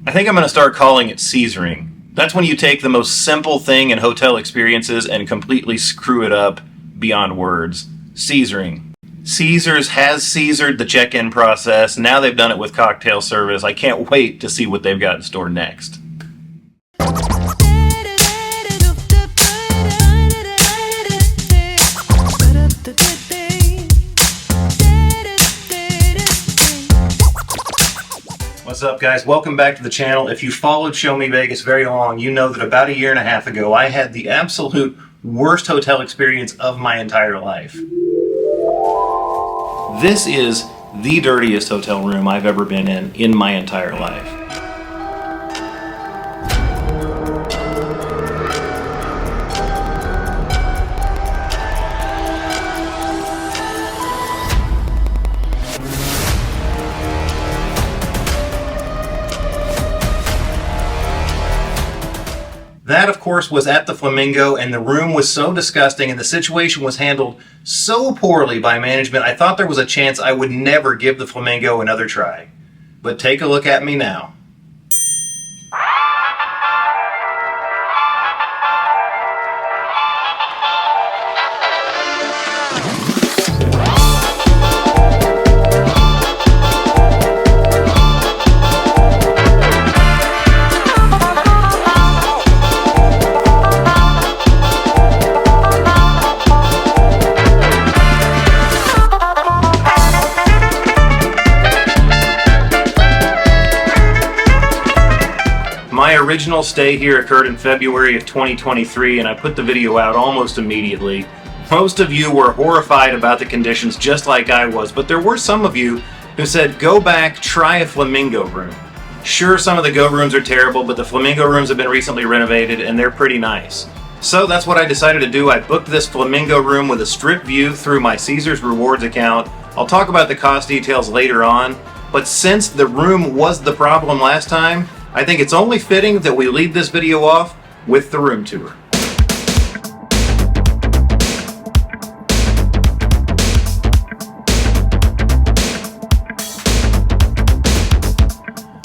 I think I'm going to start calling it Caesaring. That's when you take the most simple thing in hotel experiences and completely screw it up beyond words. Caesaring. Caesars has Caesared the check-in process. Now they've done it with cocktail service. I can't wait to see what they've got in store next. What's up, guys? Welcome back to the channel. If you followed Show Me Vegas very long, you know that about 1.5 years ago I had the absolute worst hotel experience of my entire life. This is the dirtiest hotel room I've ever been in my entire life. That, of course, was at the Flamingo, and the room was so disgusting and the situation was handled so poorly by management, I thought there was a chance I would never give the Flamingo another try. But take a look at me now. My original stay here occurred in February of 2023, and I put the video out almost immediately. Most of you were horrified about the conditions just like I was, but there were some of you who said, go back, try a Flamingo room. Sure, some of the Go rooms are terrible, but the Flamingo rooms have been recently renovated and they're pretty nice. So that's what I decided to do. I booked this Flamingo room with a strip view through my Caesars Rewards account. I'll talk about the cost details later on, but since the room was the problem last time, I think it's only fitting that we lead this video off with the room tour.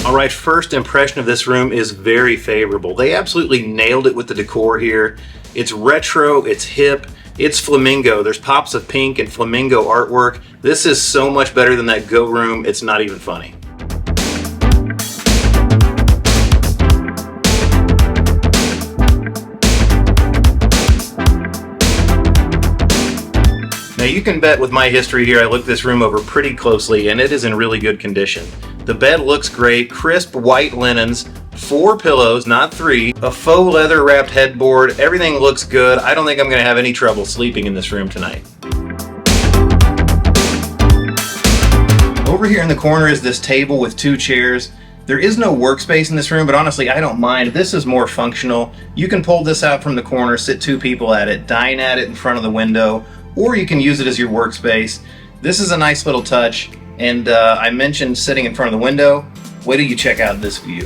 Alright, first impression of this room is very favorable. They absolutely nailed it with the decor here. It's retro, it's hip, it's Flamingo. There's pops of pink and Flamingo artwork. This is so much better than that Go room, it's not even funny. Now you can bet with my history here I looked this room over pretty closely and it is in really good condition. The bed looks great, crisp white linens, 4 pillows, not 3, a faux leather wrapped headboard, everything looks good. I don't think I'm going to have any trouble sleeping in this room tonight. Over here in the corner is this table with 2 chairs. There is no workspace in this room, but honestly I don't mind. This is more functional. You can pull this out from the corner, sit 2 people at it, dine at it in front of the window, or you can use it as your workspace. This is a nice little touch, and I mentioned sitting in front of the window. Wait till you check out this view.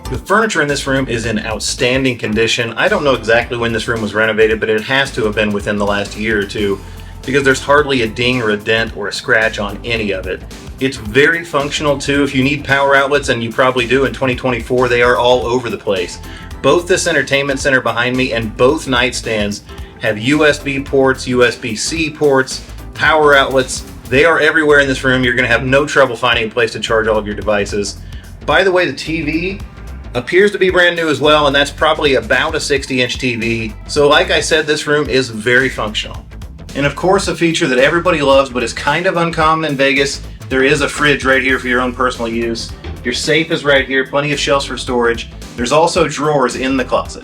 The furniture in this room is in outstanding condition. I don't know exactly when this room was renovated, but it has to have been within the last year or two, because there's hardly a ding or a dent or a scratch on any of it. It's very functional too. If you need power outlets, and you probably do in 2024, they are all over the place. Both this entertainment center behind me and both nightstands have USB ports, USB-C ports, power outlets. They are everywhere in this room. You're going to have no trouble finding a place to charge all of your devices. By the way, the TV appears to be brand new as well, and that's probably about a 60-inch TV. So like I said, this room is very functional. And of course, a feature that everybody loves but is kind of uncommon in Vegas, there is a fridge right here for your own personal use. Your safe is right here, plenty of shelves for storage. There's also drawers in the closet.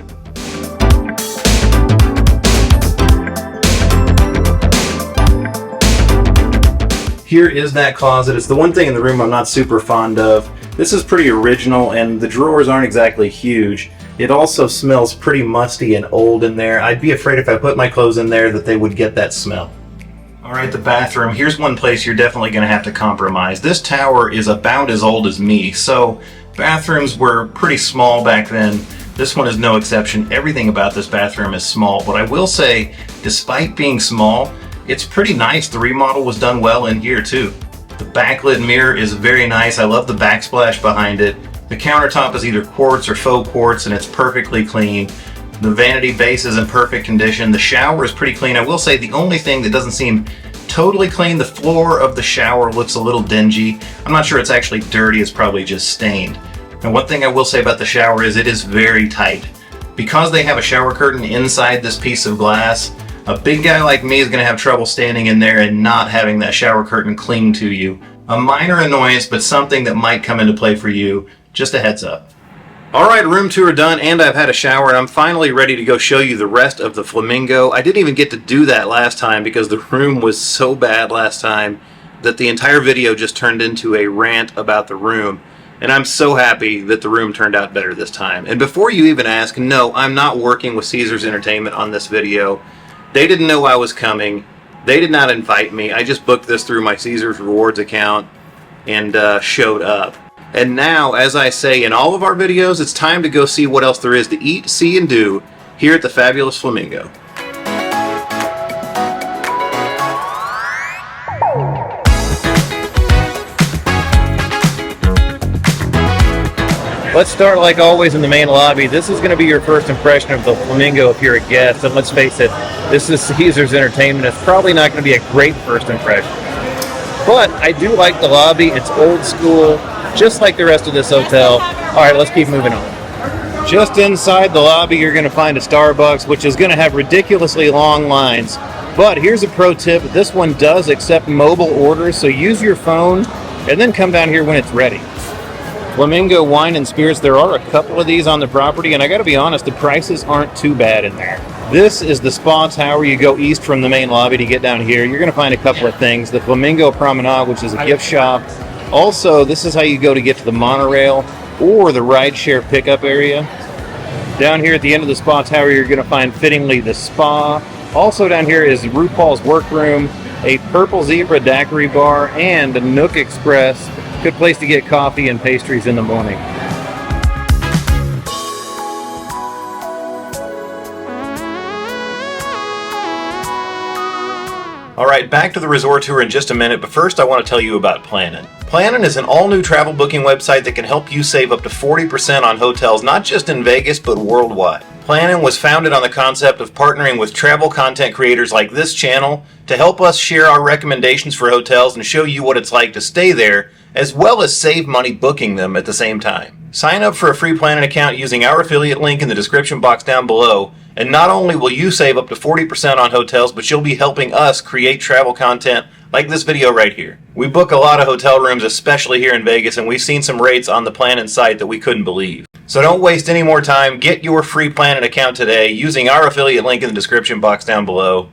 Here is that closet. It's the one thing in the room I'm not super fond of. This is pretty original and the drawers aren't exactly huge. It also smells pretty musty and old in there. I'd be afraid if I put my clothes in there that they would get that smell. Alright, the bathroom. Here's one place you're definitely going to have to compromise. This tower is about as old as me, so bathrooms were pretty small back then. This one is no exception. Everything about this bathroom is small, but I will say, despite being small, it's pretty nice. The remodel was done well in here too. The backlit mirror is very nice. I love the backsplash behind it. The countertop is either quartz or faux quartz, and it's perfectly clean. The vanity base is in perfect condition. The shower is pretty clean. I will say the only thing that doesn't seem totally clean, the floor of the shower looks a little dingy. I'm not sure it's actually dirty, it's probably just stained. And one thing I will say about the shower is it is very tight. Because they have a shower curtain inside this piece of glass, a big guy like me is going to have trouble standing in there and not having that shower curtain cling to you. A minor annoyance, but something that might come into play for you. Just a heads up. Alright, room tour done, and I've had a shower, and I'm finally ready to go show you the rest of the Flamingo. I didn't even get to do that last time because the room was so bad last time that the entire video just turned into a rant about the room. And I'm so happy that the room turned out better this time. And before you even ask, no, I'm not working with Caesars Entertainment on this video. They didn't know I was coming. They did not invite me. I just booked this through my Caesars Rewards account and showed up. And now, as I say in all of our videos, it's time to go see what else there is to eat, see, and do here at the fabulous Flamingo. Let's start like always in the main lobby. This is going to be your first impression of the Flamingo if you're a guest. And let's face it, this is Caesars Entertainment. It's probably not going to be a great first impression. But I do like the lobby. It's old school, just like the rest of this hotel. All right, let's keep moving on. Just inside the lobby, you're going to find a Starbucks, which is going to have ridiculously long lines. But here's a pro tip. This one does accept mobile orders, so use your phone and then come down here when it's ready. Flamingo Wine and Spirits, there are a couple of these on the property, and I gotta be honest, the prices aren't too bad in there. This is the spa tower. You go east from the main lobby to get down here. You're gonna find a couple of things. The Flamingo Promenade, which is a gift shop. Also, this is how you go to get to the monorail or the rideshare pickup area. Down here at the end of the spa tower, you're gonna find fittingly the spa. Also down here is RuPaul's workroom, a Purple Zebra daiquiri bar, and a Nook Express. Good place to get coffee and pastries in the morning. Alright, back to the resort tour in just a minute, but first I want to tell you about Plannin. Plannin is an all-new travel booking website that can help you save up to 40% on hotels, not just in Vegas, but worldwide. Plannin was founded on the concept of partnering with travel content creators like this channel to help us share our recommendations for hotels and show you what it's like to stay there, as well as save money booking them at the same time. Sign up for a free Plannin account using our affiliate link in the description box down below, and not only will you save up to 40% on hotels, but you'll be helping us create travel content like this video right here. We book a lot of hotel rooms, especially here in Vegas, and we've seen some rates on the Plannin site that we couldn't believe. So don't waste any more time. Get your free Plannin account today using our affiliate link in the description box down below,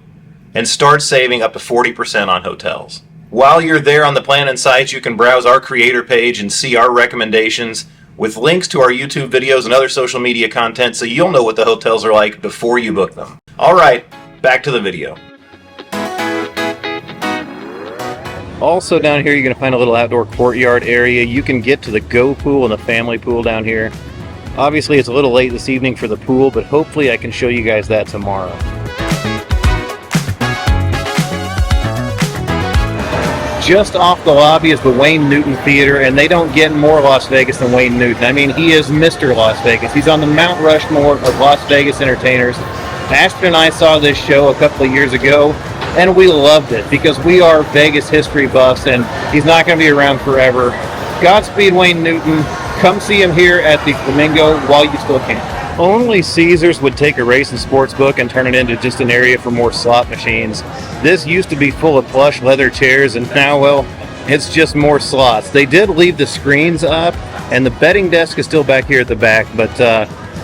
and start saving up to 40% on hotels. While you're there on the Plannin site, you can browse our creator page and see our recommendations with links to our YouTube videos and other social media content, so you'll know what the hotels are like before you book them. Alright, back to the video. Also down here you're going to find a little outdoor courtyard area. You can get to the Go pool and the family pool down here. Obviously it's a little late this evening for the pool, but hopefully I can show you guys that tomorrow. Just off the lobby is the Wayne Newton Theater, and they don't get more Las Vegas than Wayne Newton. I mean, he is Mr. Las Vegas. He's on the Mount Rushmore of Las Vegas entertainers. Ashton and I saw this show a couple of years ago, and we loved it because we are Vegas history buffs, and he's not going to be around forever. Godspeed, Wayne Newton. Come see him here at the Flamingo while you still can. Only Caesars would take a race and sports book and turn it into just an area for more slot machines. This used to be full of plush leather chairs, and now, well, it's just more slots. They did leave the screens up, and the betting desk is still back here at the back, but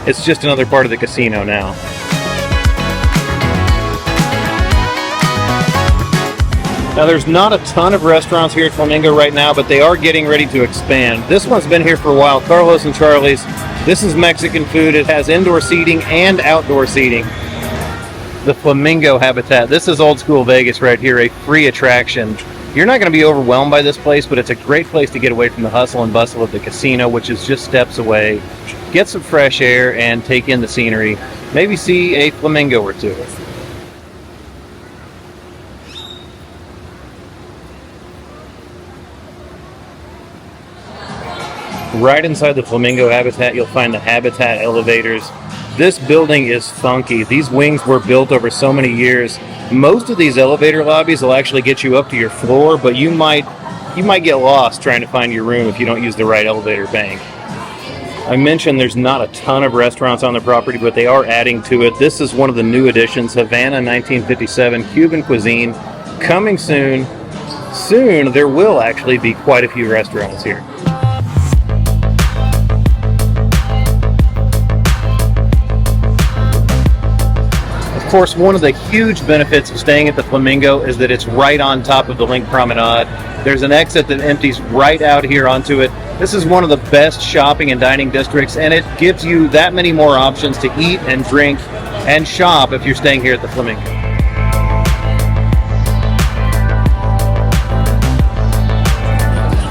it's just another part of the casino now. Now, there's not a ton of restaurants here at Flamingo right now, but they are getting ready to expand. This one's been here for a while, Carlos and Charlie's. This is Mexican food. It has indoor seating and outdoor seating. The Flamingo Habitat. This is old school Vegas right here, a free attraction. You're not going to be overwhelmed by this place, but it's a great place to get away from the hustle and bustle of the casino, which is just steps away. Get some fresh air and take in the scenery. Maybe see a flamingo or two. Right inside the flamingo habitat, you'll find the habitat elevators. This building is funky. These wings were built over so many years. Most of these elevator lobbies will actually get you up to your floor, but you might get lost trying to find your room if you don't use the right elevator bank. I mentioned there's not a ton of restaurants on the property, but they are adding to it. This is one of the new additions, Havana 1957 Cuban cuisine. Coming soon. Soon there will actually be quite a few restaurants here. Of course, one of the huge benefits of staying at the Flamingo is that it's right on top of the Link Promenade. There's an exit that empties right out here onto it. This is one of the best shopping and dining districts, and it gives you that many more options to eat and drink and shop if you're staying here at the Flamingo.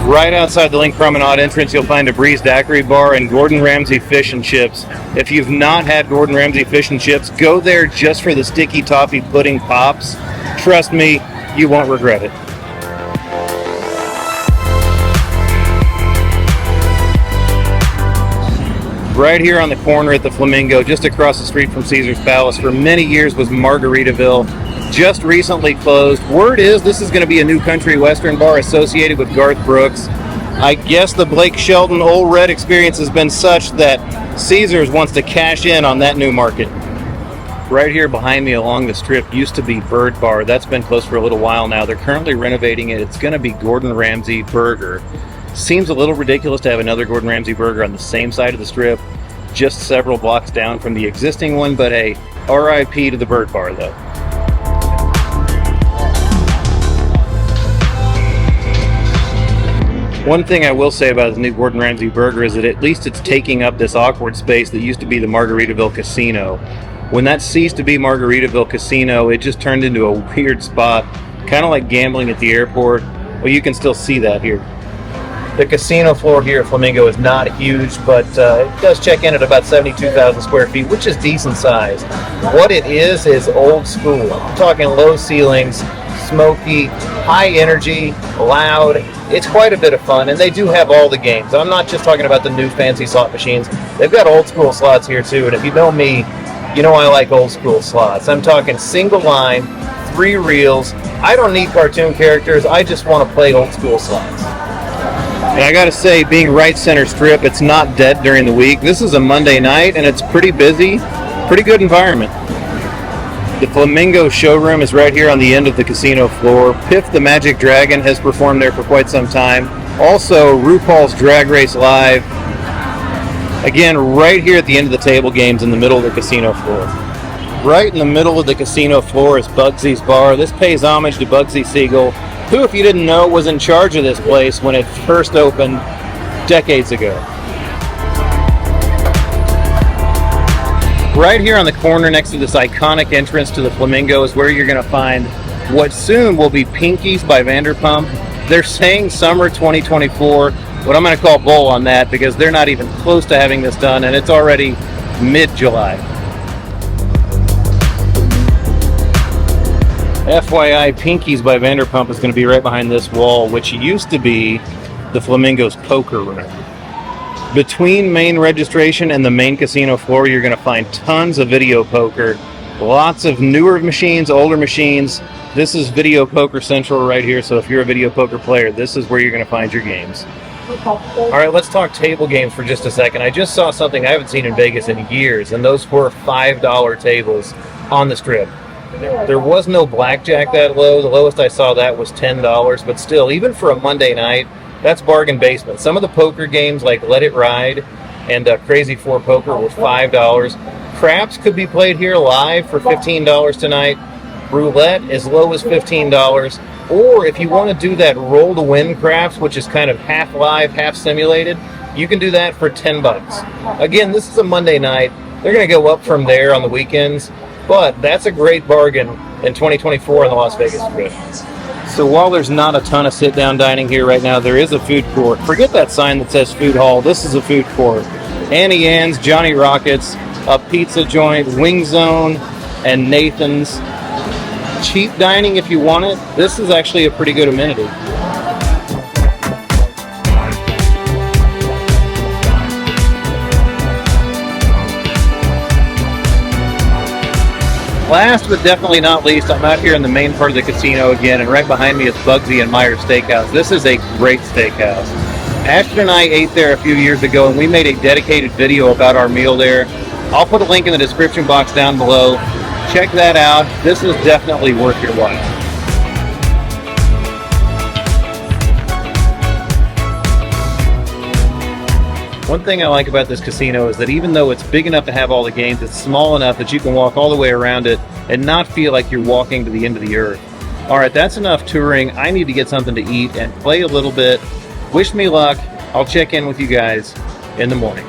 Right outside the Link Promenade entrance, you'll find a Breeze Daiquiri Bar and Gordon Ramsay Fish and Chips. If you've not had Gordon Ramsay Fish and Chips, go there just for the sticky toffee pudding pops. Trust me, you won't regret it. Right here on the corner at the Flamingo, just across the street from Caesar's Palace, for many years was Margaritaville. Just recently closed. Word is this is going to be a new country western bar associated with Garth Brooks. I guess the Blake Shelton Old Red experience has been such that Caesars wants to cash in on that new market. Right here behind me along the strip used to be Bird Bar. That's been closed for a little while now. They're currently renovating it. It's going to be Gordon Ramsay Burger. Seems a little ridiculous to have another Gordon Ramsay Burger on the same side of the strip, just several blocks down from the existing one, but hey, RIP to the Bird Bar though. One thing I will say about the new Gordon Ramsay Burger is that at least it's taking up this awkward space that used to be the Margaritaville Casino. When that ceased to be Margaritaville Casino, it just turned into a weird spot, kind of like gambling at the airport. Well, you can still see that here. The casino floor here at Flamingo is not huge, but it does check in at about 72,000 square feet, which is decent size. What it is old school. I'm talking low ceilings, smoky, high energy, loud. It's quite a bit of fun, and they do have all the games. I'm not just talking about the new fancy slot machines. They've got old school slots here too, and if you know me, you know I like old school slots. I'm talking single line, 3 reels. I don't need cartoon characters. I just want to play old school slots. And I gotta say, being right center strip, it's not dead during the week. This is a Monday night, and it's pretty busy. Pretty good environment. The Flamingo showroom is right here on the end of the casino floor. Piff the Magic Dragon has performed there for quite some time. Also, RuPaul's Drag Race Live. Again, right here at the end of the table games in the middle of the casino floor. Right in the middle of the casino floor is Bugsy's Bar. This pays homage to Bugsy Siegel, who, if you didn't know, was in charge of this place when it first opened decades ago. Right here on the corner next to this iconic entrance to the Flamingo is where you're going to find what soon will be Pinkies by Vanderpump. They're saying summer 2024, but I'm going to call bull on that because they're not even close to having this done, and it's already mid-July. FYI, Pinkies by Vanderpump is going to be right behind this wall, which used to be the Flamingo's poker room. Between main registration and the main casino floor, you're going to find tons of video poker. Lots of newer machines, older machines. This is Video Poker Central right here, so if you're a video poker player, this is where you're going to find your games. All right, let's talk table games for just a second. I just saw something I haven't seen in Vegas in years, and those were $5 tables on the strip. There was no blackjack that low. The lowest I saw that was $10, but still, even for a Monday night, that's bargain basement. Some of the poker games like Let It Ride and Crazy 4 Poker were $5. Craps could be played here live for $15 tonight. Roulette as low as $15. Or if you want to do that roll to win craps, which is kind of half live, half simulated, you can do that for $10. Again, this is a Monday night. They're going to go up from there on the weekends, but that's a great bargain in 2024 on the Las Vegas Strip. So while there's not a ton of sit-down dining here right now, there is a food court. Forget that sign that says food hall. This is a food court. Annie Ann's, Johnny Rockets, a pizza joint, Wing Zone, and Nathan's. Cheap dining if you want it. This is actually a pretty good amenity. Last but definitely not least, I'm out here in the main part of the casino again, and right behind me is Bugsy and Myers Steakhouse. This is a great steakhouse. Ashton and I ate there a few years ago, and we made a dedicated video about our meal there. I'll put a link in the description box down below. Check that out. This is definitely worth your while. One thing I like about this casino is that even though it's big enough to have all the games, it's small enough that you can walk all the way around it and not feel like you're walking to the end of the earth. Alright, that's enough touring. I need to get something to eat and play a little bit. Wish me luck. I'll check in with you guys in the morning.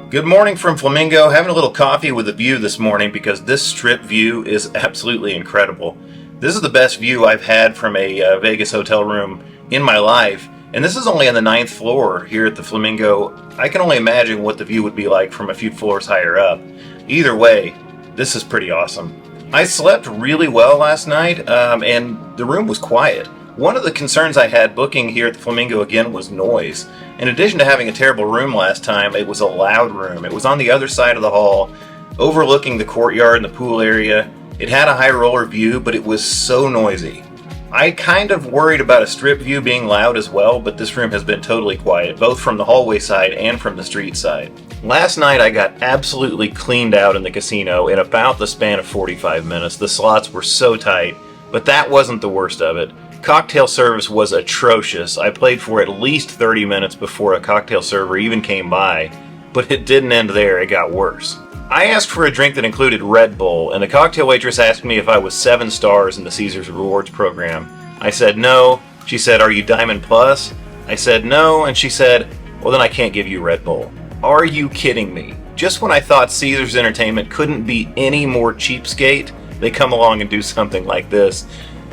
Good morning from Flamingo. Having a little coffee with a view this morning because this strip view is absolutely incredible. This is the best view I've had from a Vegas hotel room in my life, and this is only on the 9th floor here at the Flamingo. I can only imagine what the view would be like from a few floors higher up. Either way, this is pretty awesome. I slept really well last night, and the room was quiet. One of the concerns I had booking here at the Flamingo again was noise. In addition to having a terrible room last time, it was a loud room. It was on the other side of the hall, overlooking the courtyard and the pool area. It had a high roller view, but it was so noisy. I kind of worried about a strip view being loud as well, but this room has been totally quiet, both from the hallway side and from the street side. Last night I got absolutely cleaned out in the casino in about the span of 45 minutes. The slots were so tight, but that wasn't the worst of it. Cocktail service was atrocious. I played for at least 30 minutes before a cocktail server even came by, but it didn't end there, it got worse. I asked for a drink that included Red Bull, and the cocktail waitress asked me if I was 7 stars in the Caesars Rewards program. I said no. She said, "Are you Diamond Plus?" I said no, and she said, "Well then I can't give you Red Bull." Are you kidding me? Just when I thought Caesars Entertainment couldn't be any more cheapskate, they come along and do something like this.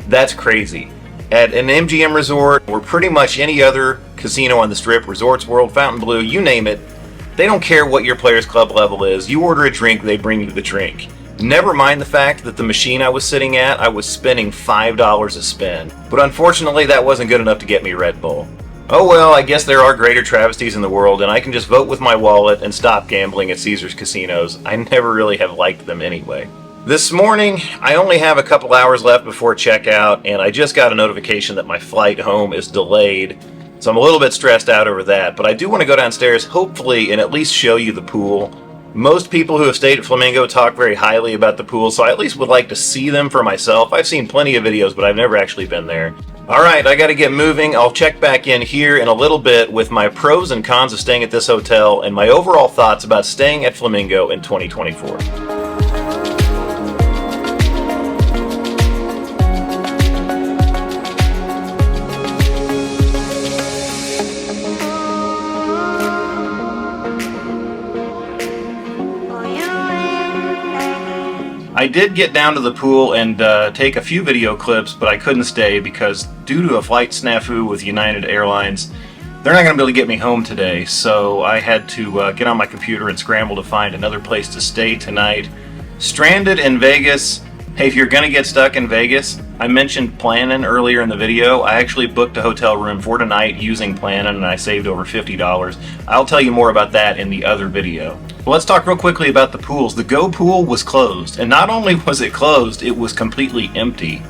That's crazy. At an MGM resort, or pretty much any other casino on the Strip, Resorts World, Fontainebleau, you name it, they don't care what your Players Club level is. You order a drink, they bring you the drink. Never mind the fact that the machine I was sitting at, I was spending $5 a spin. But unfortunately, that wasn't good enough to get me Red Bull. Oh well, I guess there are greater travesties in the world, and I can just vote with my wallet and stop gambling at Caesars casinos. I never really have liked them anyway. This morning, I only have a couple hours left before checkout, and I just got a notification that my flight home is delayed, so I'm a little bit stressed out over that, but I do want to go downstairs, hopefully, and at least show you the pool. Most people who have stayed at Flamingo talk very highly about the pool, so I at least would like to see them for myself. I've seen plenty of videos, but I've never actually been there. Alright, I gotta get moving. I'll check back in here in a little bit with my pros and cons of staying at this hotel and my overall thoughts about staying at Flamingo in 2024. I did get down to the pool and take a few video clips, but I couldn't stay because due to a flight snafu with United Airlines, they're not going to be able to get me home today, so I had to get on my computer and scramble to find another place to stay tonight. Stranded in Vegas. Hey, if you're going to get stuck in Vegas, I mentioned Plannin' earlier in the video. I actually booked a hotel room for tonight using Plannin' and I saved over $50. I'll tell you more about that in the other video. Well, let's talk real quickly about the pools. The Go pool was closed, and not only was it closed, it was completely empty.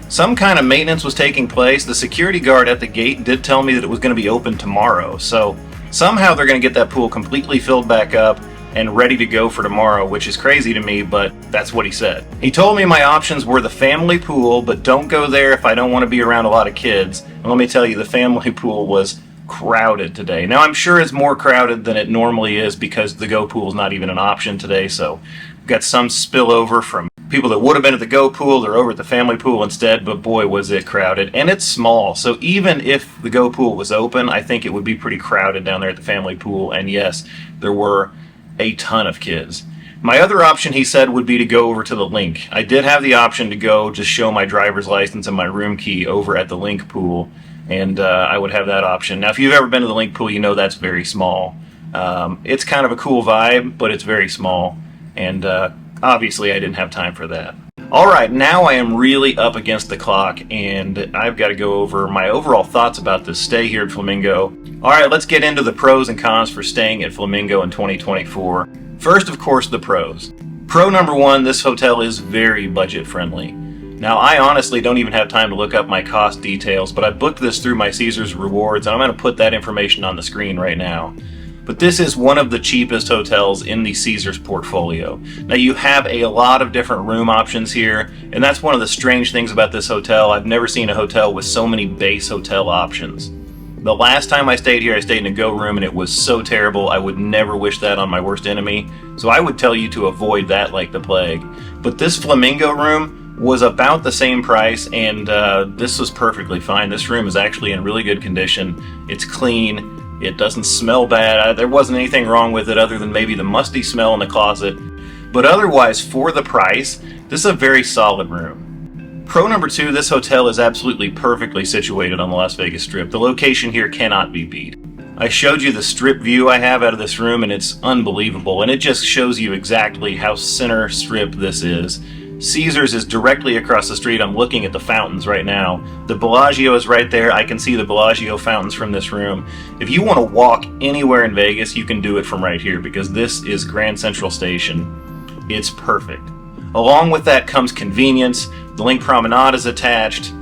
Some kind of maintenance was taking place. The security guard at the gate did tell me that it was going to be open tomorrow, so somehow they're going to get that pool completely filled back up and ready to go for tomorrow, which is crazy to me, but that's what he said. He told me my options were the family pool, but don't go there if I don't want to be around a lot of kids. And let me tell you, the family pool was crowded today. Now, I'm sure it's more crowded than it normally is because the Go pool is not even an option today, so we've got some spillover from People that would have been at the Go pool, they're over at the family pool instead, but boy was it crowded. And it's small, so even if the Go pool was open, I think it would be pretty crowded down there at the family pool. And yes, there were a ton of kids. My other option, he said, would be to go over to the Link. I did have the option to go just show my driver's license and my room key over at the Link pool, and I would have that option. Now, if you've ever been to the Link pool, you know that's very small. It's kind of a cool vibe, but it's very small, and obviously I didn't have time for that. Alright, now I am really up against the clock, and I've got to go over my overall thoughts about this stay here at Flamingo. Alright, let's get into the pros and cons for staying at Flamingo in 2024. First, of course, the pros. Pro number one, this hotel is very budget friendly. Now, I honestly don't even have time to look up my cost details, but I booked this through my Caesars Rewards, and I'm going to put that information on the screen right now. But this is one of the cheapest hotels in the Caesars portfolio. Now, you have a lot of different room options here, and that's one of the strange things about this hotel. I've never seen a hotel with so many base hotel options. The last time I stayed here, I stayed in a Go room, and it was so terrible. I would never wish that on my worst enemy, so I would tell you to avoid that like the plague. But this Flamingo room was about the same price, and this was perfectly fine. This room is actually in really good condition. It's clean. It doesn't smell bad. There wasn't anything wrong with it other than maybe the musty smell in the closet. But otherwise, for the price, this is a very solid room. Pro number two, this hotel is absolutely perfectly situated on the Las Vegas Strip. The location here cannot be beat. I showed you the strip view I have out of this room, and it's unbelievable. And it just shows you exactly how center strip this is. Caesars is directly across the street. I'm looking at the fountains right now. The Bellagio is right there. I can see the Bellagio fountains from this room. If you want to walk anywhere in Vegas, you can do it from right here because this is Grand Central Station. It's perfect. Along with that comes convenience. The Link Promenade is attached.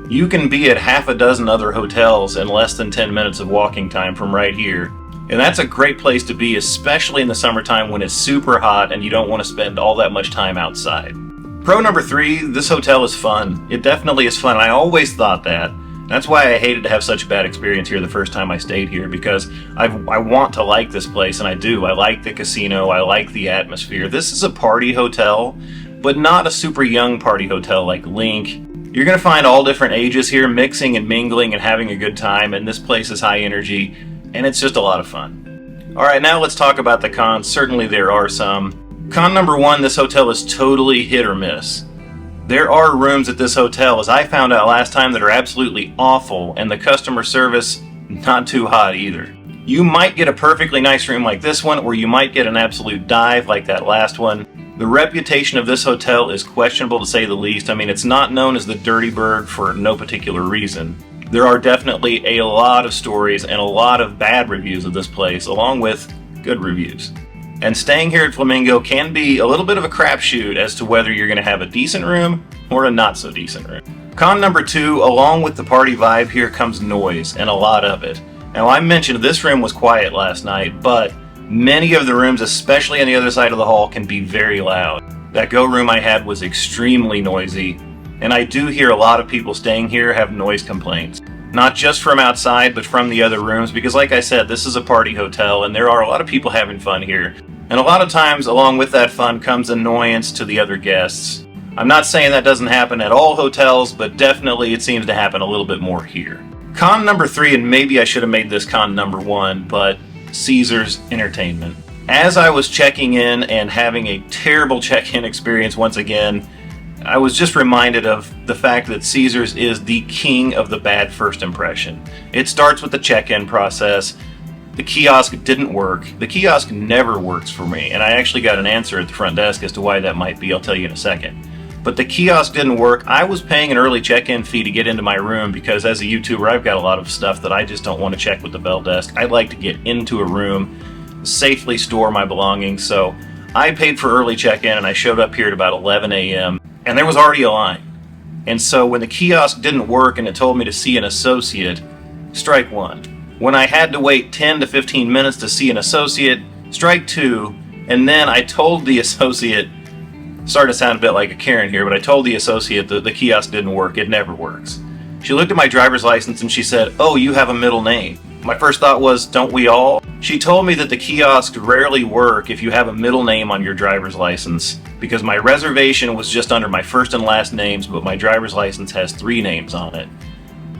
You can be at half a dozen other hotels in less than 10 minutes of walking time from right here. And that's a great place to be, especially in the summertime when it's super hot and you don't want to spend all that much time outside. Pro number three, this hotel is fun. It definitely is fun. I always thought that. That's why I hated to have such a bad experience here the first time I stayed here, because I want to like this place, and I do. I like the casino. I like the atmosphere. This is a party hotel, but not a super young party hotel like Link. You're going to find all different ages here mixing and mingling and having a good time, and this place is high energy, and it's just a lot of fun. Alright, now let's talk about the cons. Certainly there are some. Con number one, this hotel is totally hit or miss. There are rooms at this hotel, as I found out last time, that are absolutely awful, and the customer service, not too hot either. You might get a perfectly nice room like this one, or you might get an absolute dive like that last one. The reputation of this hotel is questionable to say the least. I mean, it's not known as the Dirty Bird for no particular reason. There are definitely a lot of stories and a lot of bad reviews of this place, along with good reviews. And staying here at Flamingo can be a little bit of a crapshoot as to whether you're going to have a decent room or a not so decent room. Con number two, along with the party vibe here comes noise, and a lot of it. Now, I mentioned this room was quiet last night, but many of the rooms, especially on the other side of the hall, can be very loud. That Go room I had was extremely noisy, and I do hear a lot of people staying here have noise complaints. Not just from outside, but from the other rooms, because like I said, this is a party hotel, and there are a lot of people having fun here. And a lot of times, along with that fun comes annoyance to the other guests. I'm not saying that doesn't happen at all hotels, but definitely it seems to happen a little bit more here. Con number three, and maybe I should have made this con number one, but Caesars Entertainment. As I was checking in and having a terrible check-in experience once again, I was just reminded of the fact that Caesars is the king of the bad first impression. It starts with the check-in process. The kiosk didn't work. The kiosk never works for me, and I actually got an answer at the front desk as to why that might be. I'll tell you in a second. But the kiosk didn't work. I was paying an early check-in fee to get into my room because as a YouTuber, I've got a lot of stuff that I just don't want to check with the bell desk. I like to get into a room, safely store my belongings, so I paid for early check-in and I showed up here at about 11 a.m. and there was already a line. And so when the kiosk didn't work and it told me to see an associate, strike one. When I had to wait 10 to 15 minutes to see an associate, strike two. And then I told the associate, starting to sound a bit like a Karen here, but I told the associate that the kiosk didn't work. It never works. She looked at my driver's license and she said, "Oh, you have a middle name." My first thought was, don't we all? She told me that the kiosks rarely work if you have a middle name on your driver's license. because my reservation was just under my first and last names, but my driver's license has 3 names on it.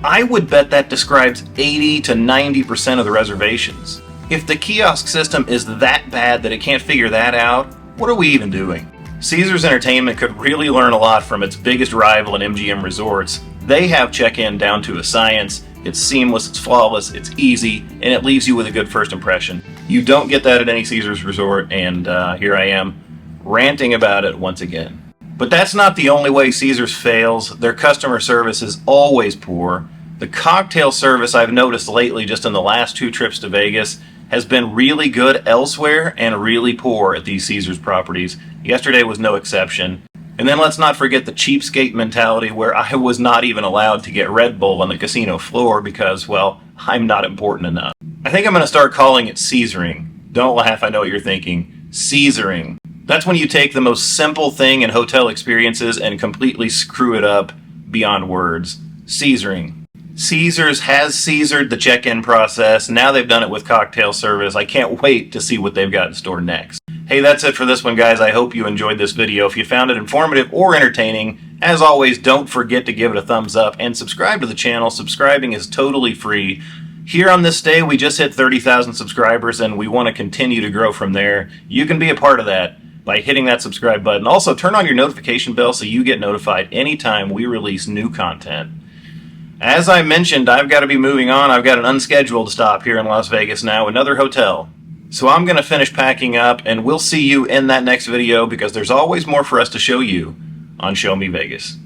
I would bet that describes 80 to 90% of the reservations. If the kiosk system is that bad that it can't figure that out, what are we even doing? Caesars Entertainment could really learn a lot from its biggest rival in MGM Resorts. They have check-in down to a science. It's seamless, it's flawless, it's easy, and it leaves you with a good first impression. You don't get that at any Caesars resort, and here I am ranting about it once again. But that's not the only way Caesars fails. Their customer service is always poor. The cocktail service I've noticed lately, just in the last 2 trips to Vegas, has been really good elsewhere and really poor at these Caesars properties. Yesterday was no exception. And then let's not forget the cheapskate mentality where I was not even allowed to get Red Bull on the casino floor because, well, I'm not important enough. I think I'm going to start calling it Caesaring. Don't laugh, I know what you're thinking. Caesaring. That's when you take the most simple thing in hotel experiences and completely screw it up beyond words. Caesaring. Caesars has Caesared the check-in process. Now they've done it with cocktail service. I can't wait to see what they've got in store next. Hey, that's it for this one, guys. I hope you enjoyed this video. If you found it informative or entertaining, as always, don't forget to give it a thumbs up and subscribe to the channel. Subscribing is totally free. Here on this day, we just hit 30,000 subscribers, and we want to continue to grow from there. You can be a part of that by hitting that subscribe button. Also, turn on your notification bell so you get notified anytime we release new content. As I mentioned, I've got to be moving on. I've got an unscheduled stop here in Las Vegas now, another hotel. So I'm going to finish packing up, and we'll see you in that next video because there's always more for us to show you on Show Me Vegas.